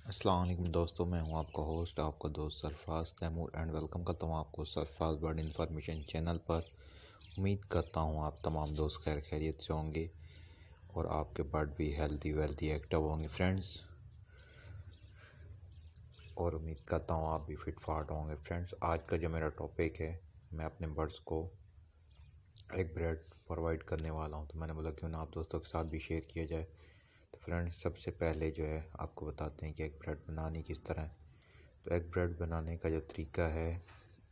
अस्सलाम वालेकुम दोस्तों, मैं हूं आपका होस्ट, आपका दोस्त सरफराज तैमूर एंड वेलकम करता हूं आपको सरफराज बर्ड इन्फॉर्मेशन चैनल पर। उम्मीद करता हूं आप तमाम दोस्त खैर खैरियत से होंगे और आपके बर्ड भी हेल्दी वेल्दी एक्टिव होंगे फ्रेंड्स। और उम्मीद करता हूं आप भी फिट फाट होंगे फ्रेंड्स। आज का जो मेरा टॉपिक है, मैं अपने बर्ड्स को एग ब्रेड प्रोवाइड करने वाला हूं, तो मैंने बोला क्यों ना आप दोस्तों के साथ भी शेयर किया जाए। तो फ्रेंड्स, सबसे पहले जो है आपको बताते हैं कि एग ब्रेड बनानी किस तरह है। तो एग ब्रेड बनाने का जो तरीका है,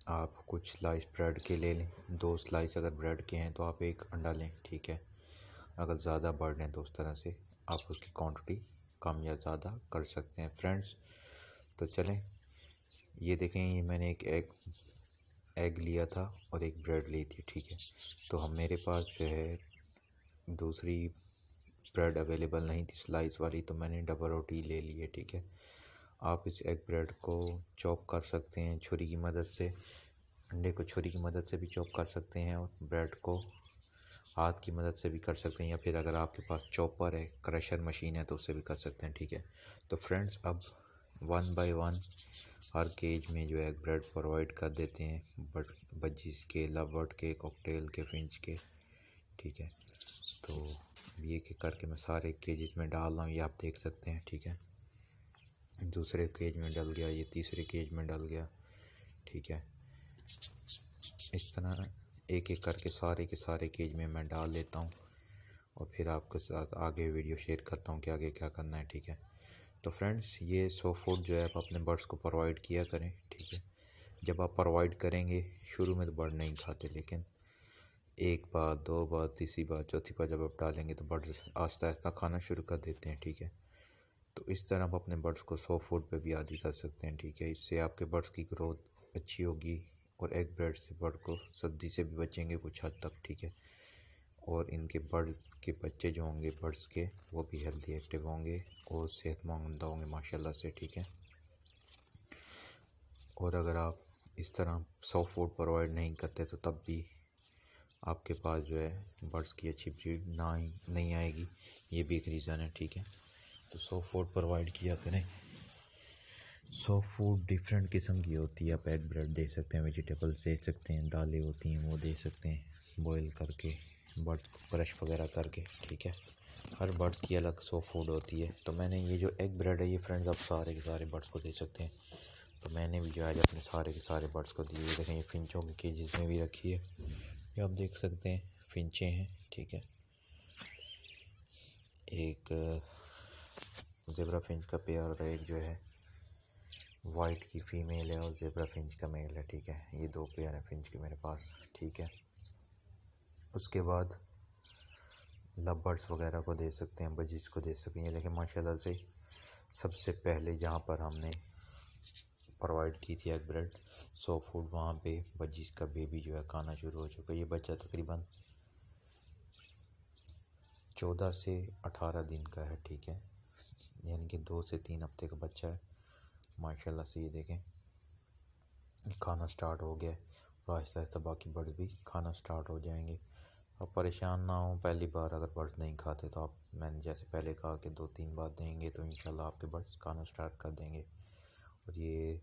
आप कुछ स्लाइस ब्रेड के ले लें। 2 स्लाइस अगर ब्रेड के हैं तो आप 1 अंडा लें, ठीक है। अगर ज़्यादा बर्ड हैं तो उस तरह से आप उसकी क्वांटिटी कम या ज़्यादा कर सकते हैं फ्रेंड्स। तो चलें, ये देखें, ये मैंने एक एग लिया था और एक ब्रेड ली थी, ठीक है। तो हम मेरे पास जो है दूसरी ब्रेड अवेलेबल नहीं थी स्लाइस वाली, तो मैंने डबल रोटी ले ली है, ठीक है। आप इस एग ब्रेड को चॉप कर सकते हैं छुरी की मदद से। अंडे को छुरी की मदद से भी चॉप कर सकते हैं और ब्रेड को हाथ की मदद से भी कर सकते हैं, या फिर अगर आपके पास चॉपर है, क्रशर मशीन है, तो उससे भी कर सकते हैं, ठीक है। तो फ्रेंड्स, अब 1 बाय 1 हर केज में जो एग ब्रेड प्रोवाइड कर देते हैं, बजीज के, लव बर्ड के, कॉकटेल के, फिंच के, ठीक है। तो ये के करके मैं सारे केजेस में डाल रहा हूँ, ये आप देख सकते हैं, ठीक है। दूसरे केज में डल गया, ये तीसरे केज में डल गया, ठीक है। इस तरह एक एक करके सारे के सारे केज में मैं डाल लेता हूँ और फिर आपके साथ आगे वीडियो शेयर करता हूँ कि आगे क्या करना है, ठीक है। तो फ्रेंड्स, ये 100 फूड जो है आप अपने बर्ड्स को प्रोवाइड किया करें, ठीक है। जब आप प्रोवाइड करेंगे, शुरू में तो बर्ड नहीं खाते, लेकिन 1 बार, 2 बार, तीसरी बार, चौथी बार जब आप डालेंगे तो बर्ड्स आहिस्ता आहिस्ता खाना शुरू कर देते हैं, ठीक है। तो इस तरह आप अपने बर्ड्स को 100 फूड पे भी आदी कर सकते हैं, ठीक है। इससे आपके बर्ड्स की ग्रोथ अच्छी होगी और एग ब्रेड से बर्ड को सर्दी से भी बचेंगे कुछ हद तक, ठीक है। और इनके बर्ड के बच्चे जो होंगे बर्ड्स के, वो भी हेल्दी एक्टिव होंगे और सेहतमंद होंगे माशाल्लाह से, ठीक है। और अगर आप इस तरह 100 फूड प्रोवाइड नहीं करते तो तब भी आपके पास जो है बर्ड्स की अच्छी ब्रीड नहीं आएगी, ये भी एक रीज़न है, ठीक है। तो 100 फूड प्रोवाइड किया करें। 100 फूड डिफरेंट किस्म की होती है। आप एग ब्रेड दे सकते हैं, वेजिटेबल्स दे सकते हैं, दालें होती हैं वो दे सकते हैं, बॉईल करके, बर्ड्स को क्रश वगैरह करके, ठीक है। हर बर्ड्स की अलग 100 फूड होती है। तो मैंने ये जो एग ब्रेड है, ये फ्रेंड्स आप सारे के सारे बर्ड्स को दे सकते हैं। तो मैंने भी जो है अपने सारे के सारे बर्ड्स को दिए। देखें, ये फिंचों के केजेस में भी रखी है, ये आप देख सकते हैं, फिंचे हैं, ठीक है। एक ज़ेब्रा फिंच का पेयर और एक जो है वाइट की फ़ीमेल है और ज़ेब्रा फिंच का मेल है, ठीक है। ये 2 पेयर हैं फिंच के मेरे पास, ठीक है। उसके बाद लव बर्ड्स वगैरह को दे सकते हैं, बजीज को दे सकते हैं। ये देखें माशाल्लाह से, सबसे पहले जहाँ पर हमने प्रोवाइड की थी एग ब्रेड 100 फूड, वहाँ पे बजीज का बेबी जो है खाना शुरू हो चुका है। ये बच्चा तकरीबन 14 से 18 दिन का है, ठीक है, यानी कि 2 से 3 हफ्ते का बच्चा है माशाल्लाह से। ये देखें, खाना स्टार्ट हो गया है और आहिस्ता आहिस्ता बाकी बर्ड्स भी खाना स्टार्ट हो जाएंगे। आप परेशान ना हो, पहली बार अगर बर्ड्स नहीं खाते तो आप, मैंने जैसे पहले कहा कि 2-3 बार देंगे तो इंशाल्लाह आपके बर्ड्स खाना स्टार्ट कर देंगे। और ये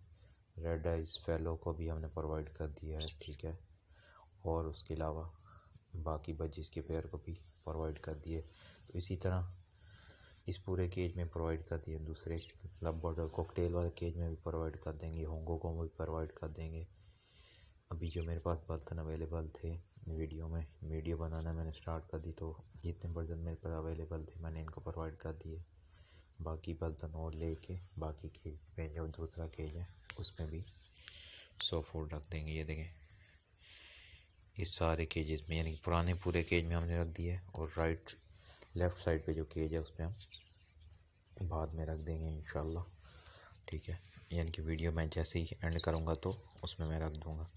रेड आइज फेलो को भी हमने प्रोवाइड कर दिया है, ठीक है। और उसके अलावा बाकी बजीज के पेयर को भी प्रोवाइड कर दिए। तो इसी तरह इस पूरे केज में प्रोवाइड कर दिए, दूसरे लव बर्ड और कॉकटेल वाले केज में भी प्रोवाइड कर देंगे, होंगो को भी प्रोवाइड कर देंगे। अभी जो मेरे पास बर्तन अवेलेबल थे, वीडियो बनाना मैंने स्टार्ट कर दी, तो जितने बर्तन मेरे पास अवेलेबल थे मैंने इनको प्रोवाइड कर दिए। बाकी बर्तन और लेके बाकी केज में जो दूसरा केज है उसमें भी 100 फूड रख देंगे। ये देखें, इस सारे केजेस में, यानी पुराने पूरे केज में हमने रख दिया, और लेफ़्ट साइड पे जो केज है उस पर हम बाद में रख देंगे इंशाल्लाह, ठीक है। यानी कि वीडियो मैं जैसे ही एंड करूँगा तो उसमें मैं रख दूँगा।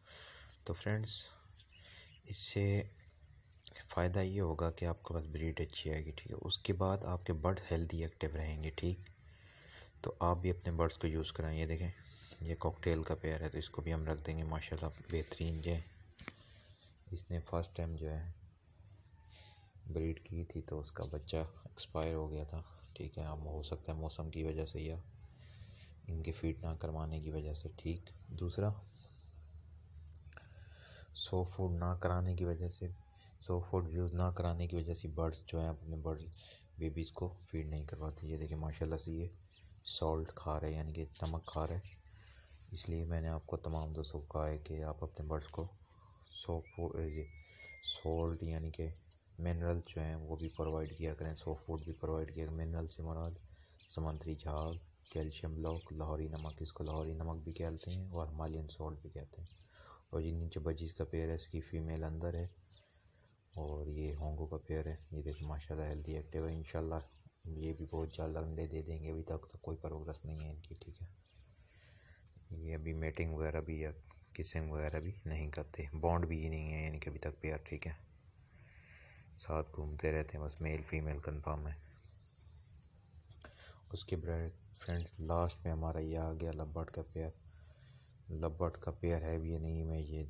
तो फ्रेंड्स, इससे फ़ायदा ये होगा कि आपके पास ब्रीड अच्छी आएगी, ठीक है। उसके बाद आपके बर्ड हेल्दी एक्टिव रहेंगे, ठीक। तो आप भी अपने बर्ड्स को यूज़ कराएं। ये देखें, ये कॉकटेल का पेयर है, तो इसको भी हम रख देंगे माशाल्लाह, बेहतरीन जो है। इसने फर्स्ट टाइम जो है ब्रीड की थी तो उसका बच्चा एक्सपायर हो गया था, ठीक है। अब हो सकता है मौसम की वजह से या इनके फीड ना करवाने की वजह से। ठीक, दूसरा सॉफ्ट फूड ना कराने की वजह से, सॉफ्ट फूड यूज़ ना कराने की वजह से बर्ड्स जो हैं अपने बर्ड्स बेबीज़ को फीड नहीं करवाते। ये देखिए माशाल्लाह से ये सॉल्ट खा रहे हैं, यानी कि नमक खा रहे हैं। इसलिए मैंने आपको तमाम दोस्तों को कहा है कि आप अपने बर्ड्स को सॉफ्ट फूड, ये सॉल्ट यानी कि मिनरल जो हैं वो भी प्रोवाइड किया करें, सॉफ्ट फूड भी प्रोवाइड किया करें। मिनरल से मुराद समुद्री झाग, कैल्शियम ब्लॉक, लाहौरी नमक, इसको लाहौरी नमक भी कहते हैं और हिमालयन सॉल्ट भी कहते हैं। और ये नीचे बजीज का पेयर है, इसकी फ़ीमेल अंदर है और ये होंगो का पेयर है। ये देखिए माशाल्लाह हेल्दी एक्टिव है। इंशाल्लाह ये भी बहुत जल्द अंडे दे देंगे। अभी तक तो कोई प्रोग्रेस नहीं है इनकी। ठीक है, ये अभी मेटिंग वगैरह भी या किसिंग वगैरह भी नहीं करते, बॉन्ड भी नहीं है यानी कि अभी तक पेयर। ठीक है, साथ घूमते रहते हैं, बस मेल फीमेल कंफर्म है। उसके बाद फ्रेंड्स लास्ट में हमारा ये आ गया लव बर्ड का पेयर। लव बर्ड का पेयर है भी या नहीं, मैं ये